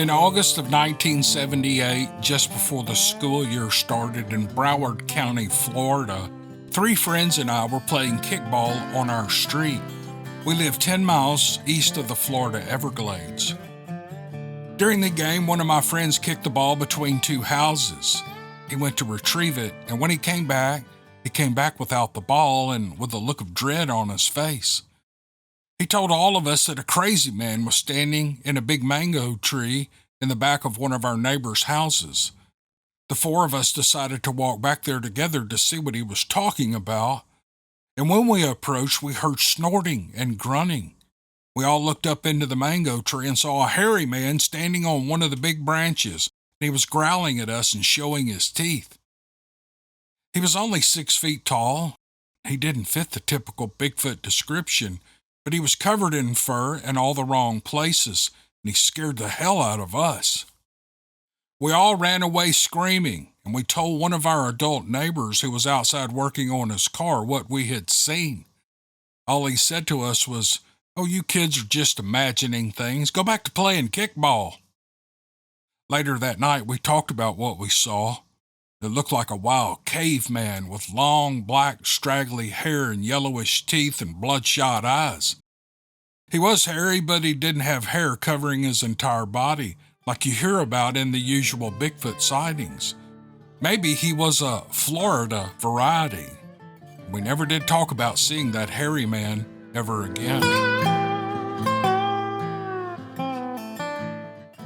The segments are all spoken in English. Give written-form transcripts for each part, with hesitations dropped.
In August of 1978, just before the school year started in Broward County, Florida, 3 friends and I were playing kickball on our street. We live 10 miles east of the Florida Everglades. During the game, one of my friends kicked the ball between 2 houses. He went to retrieve it, and when he came back without the ball and with a look of dread on his face. He told all of us that a crazy man was standing in a big mango tree in the back of one of our neighbors' houses. The 4 of us decided to walk back there together to see what he was talking about, and when we approached, we heard snorting and grunting. We all looked up into the mango tree and saw a hairy man standing on one of the big branches, and he was growling at us and showing his teeth. He was only 6 feet tall. He didn't fit the typical Bigfoot description, but he was covered in fur in all the wrong places, and he scared the hell out of us. We all ran away screaming, and we told one of our adult neighbors who was outside working on his car what we had seen. All he said to us was, "Oh, you kids are just imagining things. Go back to playing kickball." Later that night, we talked about what we saw. It looked like a wild caveman with long, black, straggly hair and yellowish teeth and bloodshot eyes. He was hairy, but he didn't have hair covering his entire body, like you hear about in the usual Bigfoot sightings. Maybe he was a Florida variety. We never did talk about seeing that hairy man ever again.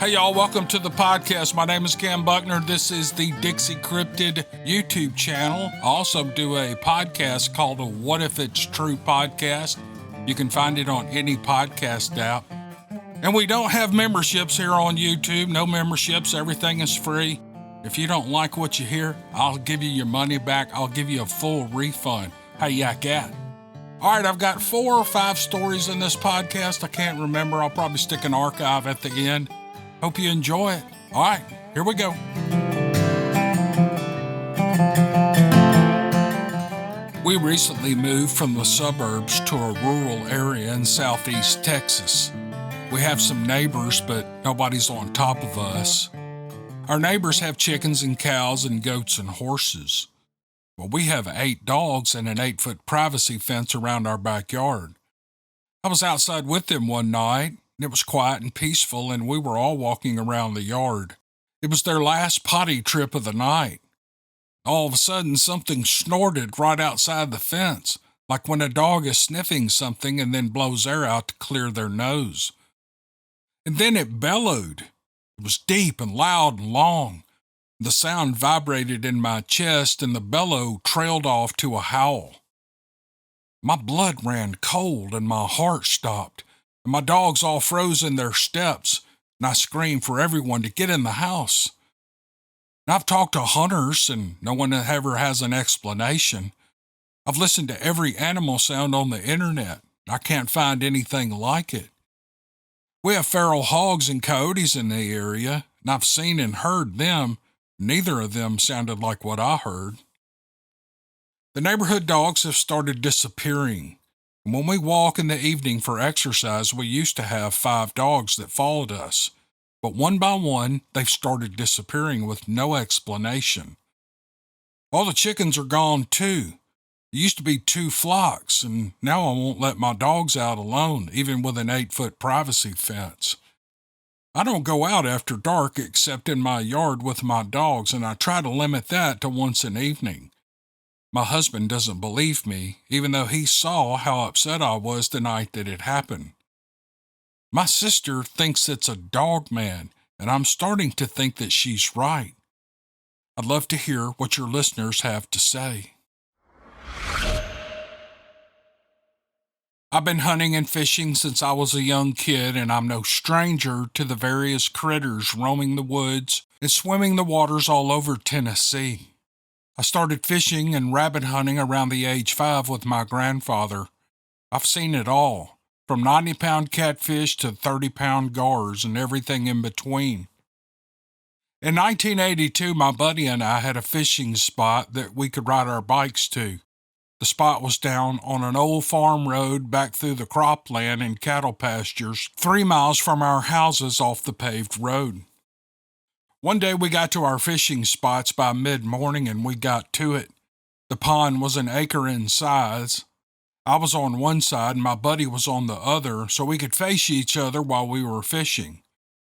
Hey y'all, welcome to the podcast. My name is Cam Buckner. This is the Dixie Cryptid YouTube channel. I also do a podcast called a What If It's True podcast. You can find it on any podcast app. And we don't have memberships here on YouTube. No memberships. Everything is free. If you don't like what you hear, I'll give you your money back. I'll give you a full refund. How yak at? All right, I've got 4 or 5 stories in this podcast. I can't remember. I'll probably stick an archive at the end. Hope you enjoy it. All right, here we go. We recently moved from the suburbs to a rural area in southeast Texas. We have some neighbors, but nobody's on top of us. Our neighbors have chickens and cows and goats and horses. Well, we have 8 dogs and an 8-foot privacy fence around our backyard. I was outside with them one night. It was quiet and peaceful, and we were all walking around the yard. It was their last potty trip of the night. All of a sudden, something snorted right outside the fence, like when a dog is sniffing something and then blows air out to clear their nose. And then it bellowed. It was deep and loud and long. The sound vibrated in my chest, and the bellow trailed off to a howl. My blood ran cold, and my heart stopped. And my dogs all froze in their steps, and I screamed for everyone to get in the house. And I've talked to hunters, and no one ever has an explanation. I've listened to every animal sound on the internet. I can't find anything like it. We have feral hogs and coyotes in the area, and I've seen and heard them. Neither of them sounded like what I heard. The neighborhood dogs have started disappearing. When we walk in the evening for exercise, we used to have 5 dogs that followed us, but one by one, they've started disappearing with no explanation. All the chickens are gone too. There used to be 2 flocks, and now I won't let my dogs out alone, even with an 8-foot privacy fence. I don't go out after dark except in my yard with my dogs, and I try to limit that to once an evening. My husband doesn't believe me, even though he saw how upset I was the night that it happened. My sister thinks it's a dog man, and I'm starting to think that she's right. I'd love to hear what your listeners have to say. I've been hunting and fishing since I was a young kid, and I'm no stranger to the various critters roaming the woods and swimming the waters all over Tennessee. I started fishing and rabbit hunting around the age 5 with my grandfather. I've seen it all, from 90-pound catfish to 30-pound gars and everything in between. In 1982, my buddy and I had a fishing spot that we could ride our bikes to. The spot was down on an old farm road back through the cropland and cattle pastures, 3 miles from our houses off the paved road. One day we got to our fishing spots by mid-morning and we got to it. The pond was an acre in size. I was on one side and my buddy was on the other, so we could face each other while we were fishing.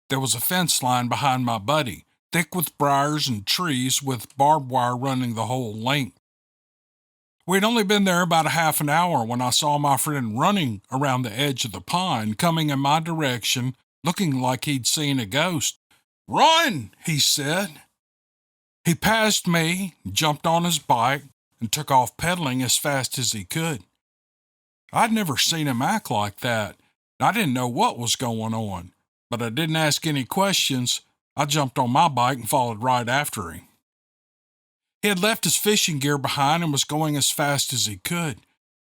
There was a fence line behind my buddy, thick with briars and trees with barbed wire running the whole length. We'd only been there about a half an hour when I saw my friend running around the edge of the pond, coming in my direction, looking like he'd seen a ghost. "Run!" he said. He passed me, jumped on his bike, and took off pedaling as fast as he could. I'd never seen him act like that. I didn't know what was going on, but I didn't ask any questions. I jumped on my bike and followed right after him. He had left his fishing gear behind and was going as fast as he could.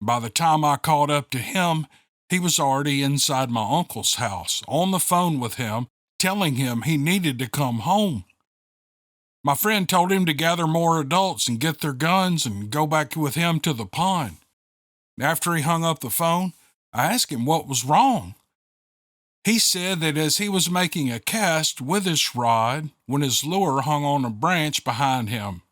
By the time I caught up to him, he was already inside my uncle's house, on the phone with him, telling him he needed to come home. My friend told him to gather more adults and get their guns and go back with him to the pond. After he hung up the phone, I asked him what was wrong. He said that as he was making a cast with his rod, when his lure hung on a branch behind him.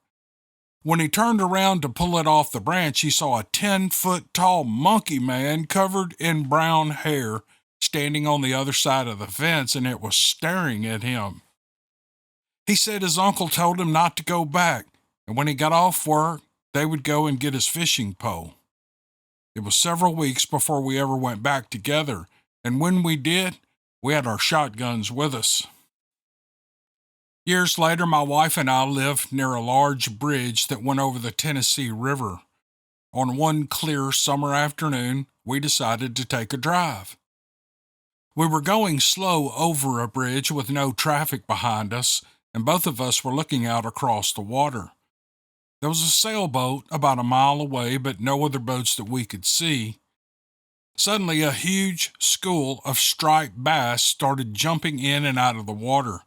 When he turned around to pull it off the branch, he saw a 10-foot-tall monkey man covered in brown hair standing on the other side of the fence, and it was staring at him. He said his uncle told him not to go back, and when he got off work, they would go and get his fishing pole. It was several weeks before we ever went back together, and when we did, we had our shotguns with us. Years later, my wife and I lived near a large bridge that went over the Tennessee River. On one clear summer afternoon, we decided to take a drive. We were going slow over a bridge with no traffic behind us, and both of us were looking out across the water. There was a sailboat about a mile away, but no other boats that we could see. Suddenly, a huge school of striped bass started jumping in and out of the water.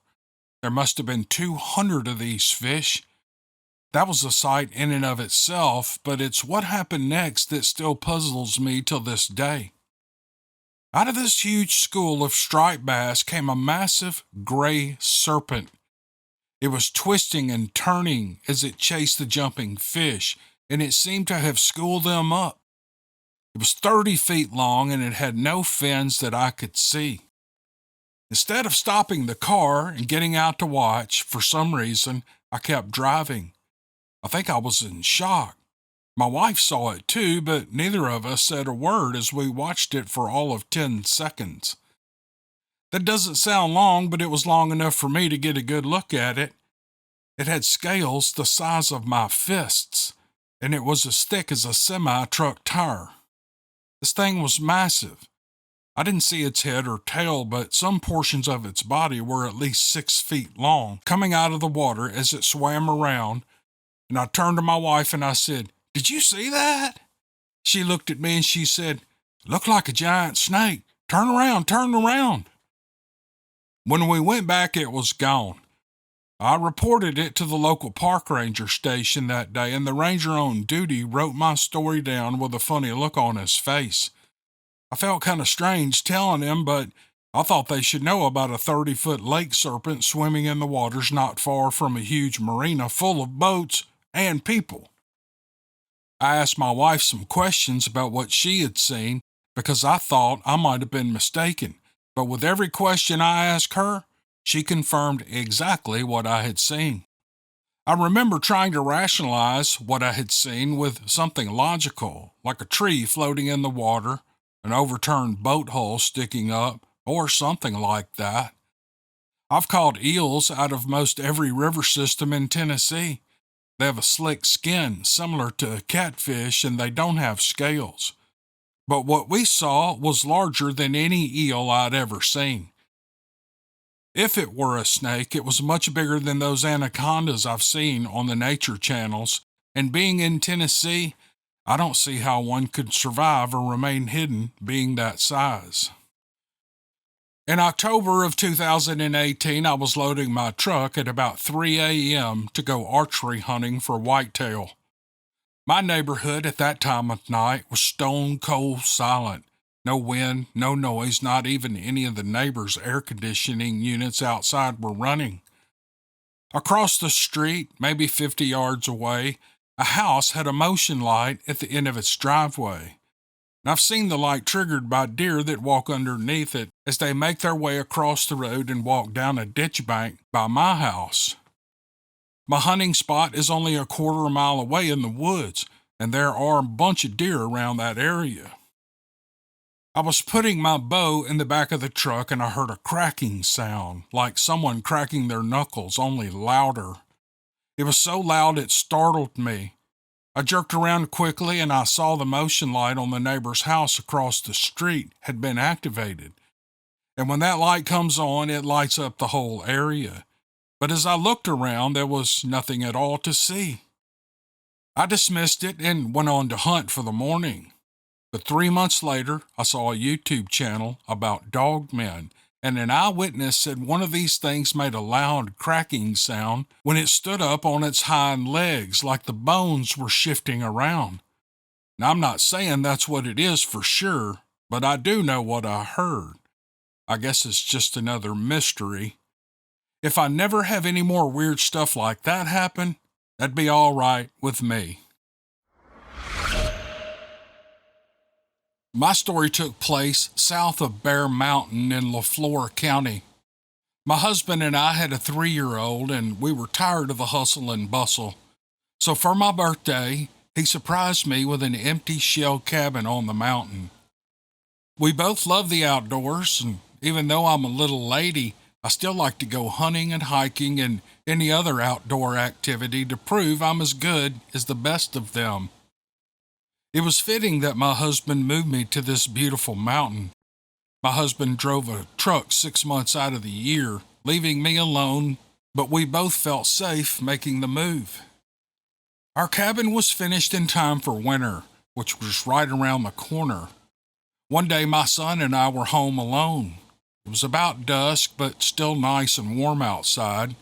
There must have been 200 of these fish. That was a sight in and of itself, but it's what happened next that still puzzles me till this day. Out of this huge school of striped bass came a massive gray serpent. It was twisting and turning as it chased the jumping fish, and it seemed to have schooled them up. It was 30 feet long, and it had no fins that I could see. Instead of stopping the car and getting out to watch, for some reason, I kept driving. I think I was in shock. My wife saw it too, but neither of us said a word as we watched it for all of 10 seconds. That doesn't sound long, but it was long enough for me to get a good look at it. It had scales the size of my fists, and it was as thick as a semi-truck tire. This thing was massive. I didn't see its head or tail, but some portions of its body were at least 6 feet long, coming out of the water as it swam around, and I turned to my wife and I said, "Did you see that?" She looked at me and she said, "Looked like a giant snake. Turn around, turn around." When we went back, it was gone. I reported it to the local park ranger station that day, and the ranger on duty wrote my story down with a funny look on his face. I felt kind of strange telling him, but I thought they should know about a 30-foot lake serpent swimming in the waters not far from a huge marina full of boats and people. I asked my wife some questions about what she had seen because I thought I might have been mistaken, but with every question I asked her, she confirmed exactly what I had seen. I remember trying to rationalize what I had seen with something logical, like a tree floating in the water, an overturned boat hull sticking up, or something like that. I've caught eels out of most every river system in Tennessee. They have a slick skin similar to a catfish, and they don't have scales. But what we saw was larger than any eel I'd ever seen. If it were a snake, it was much bigger than those anacondas I've seen on the nature channels, and being in Tennessee, I don't see how one could survive or remain hidden being that size. In October of 2018, I was loading my truck at about 3 a.m. to go archery hunting for whitetail. My neighborhood at that time of night was stone cold silent. No wind, no noise, not even any of the neighbors' air conditioning units outside were running. Across the street, maybe 50 yards away, a house had a motion light at the end of its driveway. And I've seen the light triggered by deer that walk underneath it as they make their way across the road and walk down a ditch bank by my house. My hunting spot is only a quarter mile away in the woods, and there are a bunch of deer around that area. I was putting my bow in the back of the truck and I heard a cracking sound, like someone cracking their knuckles, only louder. It was so loud it startled me. I jerked around quickly and I saw the motion light on the neighbor's house across the street had been activated. And when that light comes on, it lights up the whole area. But as I looked around, there was nothing at all to see. I dismissed it and went on to hunt for the morning. But 3 months later, I saw a YouTube channel about dog men, and an eyewitness said one of these things made a loud cracking sound when it stood up on its hind legs like the bones were shifting around. Now, I'm not saying that's what it is for sure, but I do know what I heard. I guess it's just another mystery. If I never have any more weird stuff like that happen, that'd be all right with me. My story took place south of Bear Mountain in Flore County. My husband and I had a 3-year-old, and we were tired of the hustle and bustle. So for my birthday, he surprised me with an empty shell cabin on the mountain. We both love the outdoors, and even though I'm a little lady, I still like to go hunting and hiking and any other outdoor activity to prove I'm as good as the best of them. It was fitting that my husband moved me to this beautiful mountain. My husband drove a truck 6 months out of the year, leaving me alone, but we both felt safe making the move. Our cabin was finished in time for winter, which was right around the corner. One day my son and I were home alone. It was about dusk, but still nice and warm outside.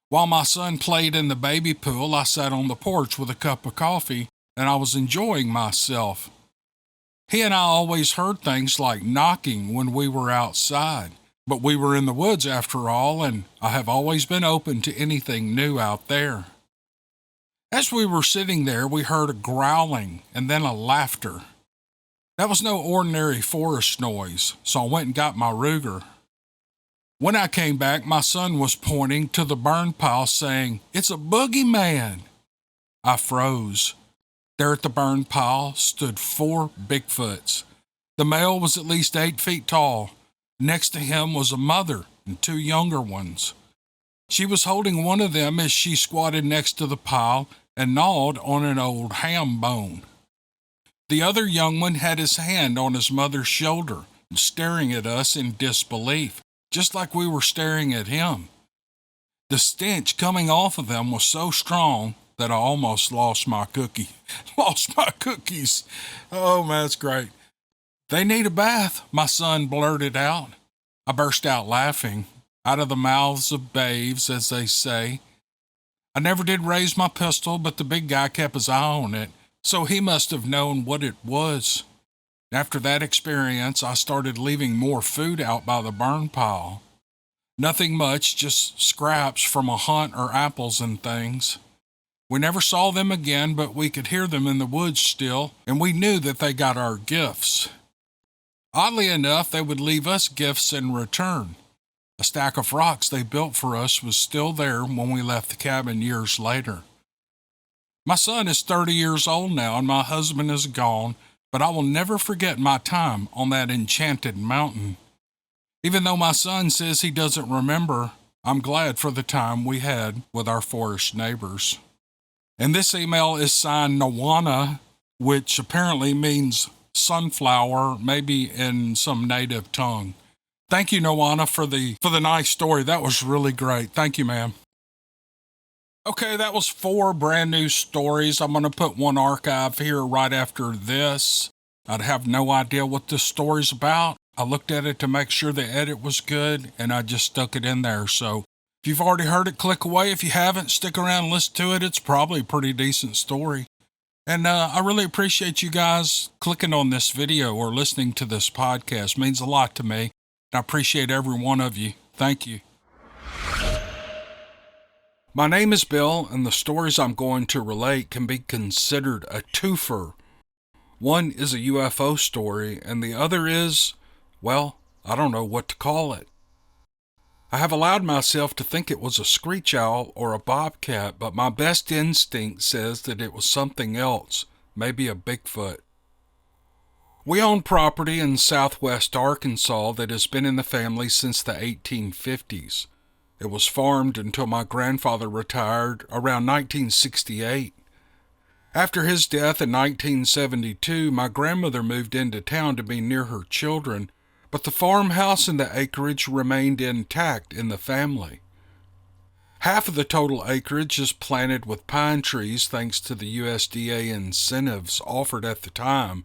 While my son played in the baby pool, I sat on the porch with a cup of coffee, and I was enjoying myself. He and I always heard things like knocking when we were outside, but we were in the woods after all, and I have always been open to anything new out there. As we were sitting there, we heard a growling and then a laughter. That was no ordinary forest noise, so I went and got my Ruger. When I came back, my son was pointing to the burn pile saying, "It's a Boogie Man." I froze. There at the burn pile stood 4 Bigfoots. The male was at least 8 feet tall. Next to him was a mother and 2 younger ones. She was holding one of them as she squatted next to the pile and gnawed on an old ham bone. The other young one had his hand on his mother's shoulder and staring at us in disbelief, just like we were staring at him. The stench coming off of them was so strong that I almost lost my cookies. Oh, man, that's great. "They need a bath," my son blurted out. I burst out laughing, out of the mouths of babes, as they say. I never did raise my pistol, but the big guy kept his eye on it, so he must have known what it was. After that experience, I started leaving more food out by the burn pile. Nothing much, just scraps from a hunt or apples and things. We never saw them again, but we could hear them in the woods still, and we knew that they got our gifts. Oddly enough, they would leave us gifts in return. A stack of rocks they built for us was still there when we left the cabin years later. My son is 30 years old now, and my husband is gone, but I will never forget my time on that enchanted mountain. Even though my son says he doesn't remember, I'm glad for the time we had with our forest neighbors. And this email is signed Nawana, which apparently means sunflower, maybe in some native tongue. Thank you, Nawana, for the nice story. That was really great. Thank you, ma'am. Okay, that was 4 brand new stories. I'm going to put one archive here right after this. I'd have no idea what this story's about. I looked at it to make sure the edit was good, and I just stuck it in there. So if you've already heard it, click away. If you haven't, stick around and listen to it. It's probably a pretty decent story. And I really appreciate you guys clicking on this video or listening to this podcast. It means a lot to me. And I appreciate every one of you. Thank you. My name is Bill, and the stories I'm going to relate can be considered a twofer. One is a UFO story, and the other is, well, I don't know what to call it. I have allowed myself to think it was a screech owl or a bobcat, but my best instinct says that it was something else, maybe a Bigfoot. We own property in southwest Arkansas that has been in the family since the 1850s. It was farmed until my grandfather retired around 1968. After his death in 1972, my grandmother moved into town to be near her children, but the farmhouse and the acreage remained intact in the family. Half of the total acreage is planted with pine trees thanks to the USDA incentives offered at the time.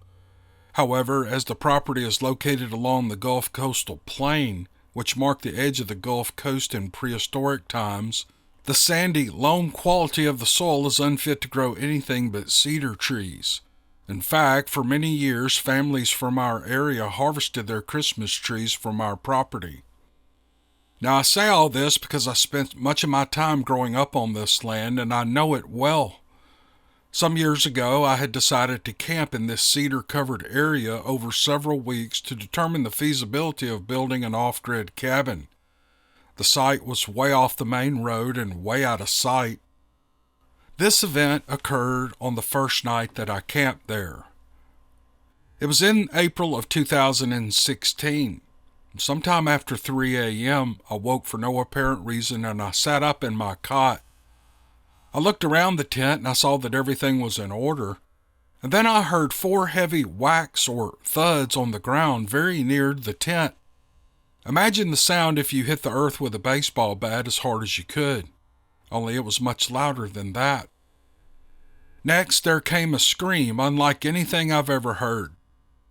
However, as the property is located along the Gulf Coastal Plain, which marked the edge of the Gulf Coast in prehistoric times, the sandy, loam quality of the soil is unfit to grow anything but cedar trees. In fact, for many years, families from our area harvested their Christmas trees from our property. Now, I say all this because I spent much of my time growing up on this land, and I know it well. Some years ago, I had decided to camp in this cedar-covered area over several weeks to determine the feasibility of building an off-grid cabin. The site was way off the main road and way out of sight. This event occurred on the first night that I camped there. It was in April of 2016. Sometime after 3 a.m., I woke for no apparent reason and I sat up in my cot. I looked around the tent and I saw that everything was in order. And then I heard 4 heavy whacks or thuds on the ground very near the tent. Imagine the sound if you hit the earth with a baseball bat as hard as you could, only it was much louder than that. Next, there came a scream unlike anything I've ever heard.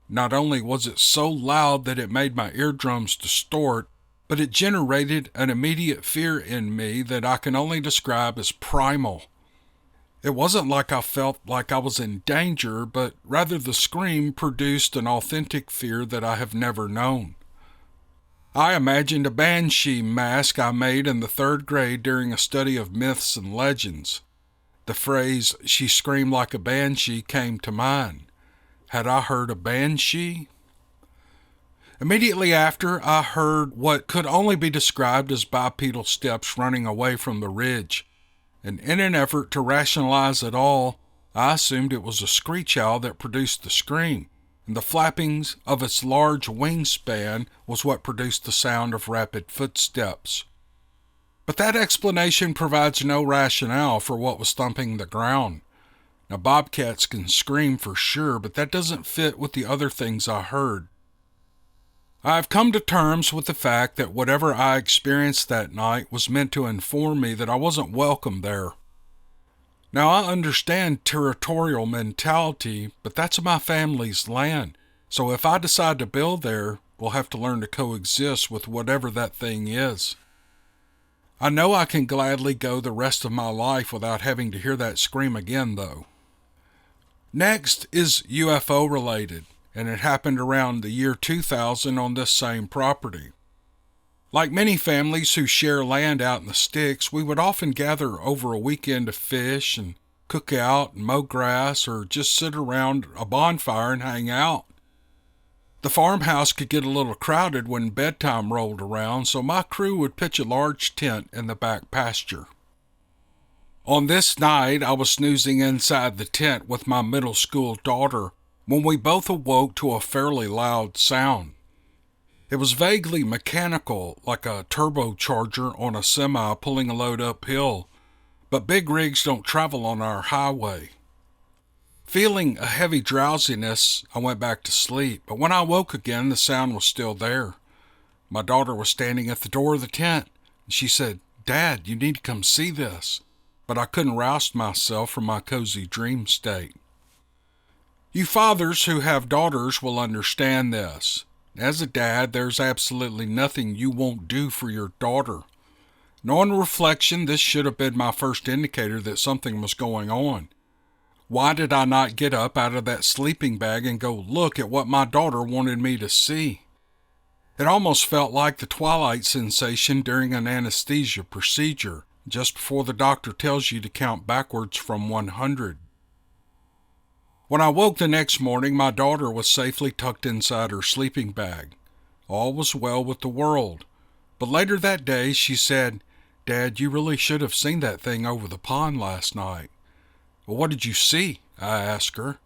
Not only was it so loud that it made my eardrums distort, but it generated an immediate fear in me that I can only describe as primal. It wasn't like I felt like I was in danger, but rather the scream produced an authentic fear that I have never known. I imagined a banshee mask I made in the 3rd grade during a study of myths and legends. The phrase, "she screamed like a banshee," came to mind. Had I heard a banshee? Immediately after, I heard what could only be described as bipedal steps running away from the ridge, and in an effort to rationalize it all, I assumed it was a screech owl that produced the scream, and the flappings of its large wingspan was what produced the sound of rapid footsteps. But that explanation provides no rationale for what was thumping the ground. Now, bobcats can scream for sure, but that doesn't fit with the other things I heard. I have come to terms with the fact that whatever I experienced that night was meant to inform me that I wasn't welcome there. Now, I understand territorial mentality, but that's my family's land, so if I decide to build there, we'll have to learn to coexist with whatever that thing is. I know I can gladly go the rest of my life without having to hear that scream again, though. Next is UFO related, and it happened around the year 2000 on this same property. Like many families who share land out in the sticks, we would often gather over a weekend to fish and cook out and mow grass or just sit around a bonfire and hang out. The farmhouse could get a little crowded when bedtime rolled around, so my crew would pitch a large tent in the back pasture. On this night, I was snoozing inside the tent with my middle school daughter when we both awoke to a fairly loud sound. It was vaguely mechanical, like a turbocharger on a semi pulling a load uphill, but big rigs don't travel on our highway. Feeling a heavy drowsiness, I went back to sleep, but when I woke again, the sound was still there. My daughter was standing at the door of the tent, and she said, "Dad, you need to come see this." But I couldn't rouse myself from my cozy dream state. You fathers who have daughters will understand this. As a dad, there's absolutely nothing you won't do for your daughter. Now, on reflection, this should have been my first indicator that something was going on. Why did I not get up out of that sleeping bag and go look at what my daughter wanted me to see? It almost felt like the twilight sensation during an anesthesia procedure. just before the doctor tells you to count backwards from 100. When I woke the next morning, my daughter was safely tucked inside her sleeping bag. All was well with the world. But later that day, she said, "Dad, you really should have seen that thing over the pond last night." "Well, what did you see?" I asked her.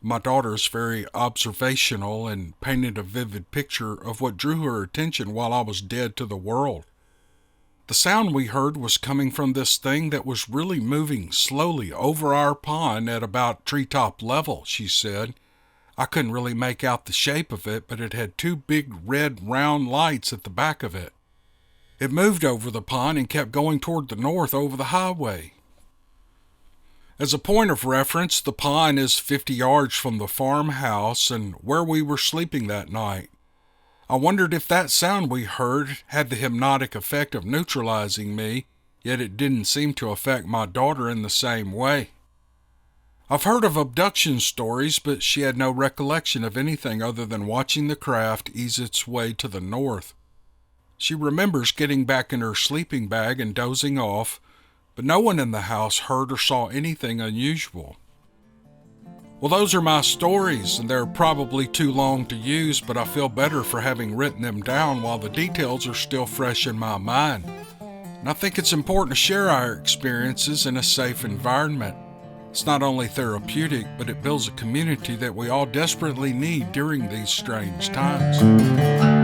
My daughter is very observational and painted a vivid picture of what drew her attention while I was dead to the world. "The sound we heard was coming from this thing that was really moving slowly over our pond at about treetop level," she said. "I couldn't really make out the shape of it, but it had two big red round lights at the back of it. It moved over the pond and kept going toward the north over the highway." As a point of reference, the pond is 50 yards from the farmhouse and where we were sleeping that night. I wondered if that sound we heard had the hypnotic effect of neutralizing me, yet it didn't seem to affect my daughter in the same way. I've heard of abduction stories, but she had no recollection of anything other than watching the craft ease its way to the north. She remembers getting back in her sleeping bag and dozing off, but no one in the house heard or saw anything unusual. Well, those are my stories, and they're probably too long to use, but I feel better for having written them down while the details are still fresh in my mind. And I think it's important to share our experiences in a safe environment. It's not only therapeutic, but it builds a community that we all desperately need during these strange times.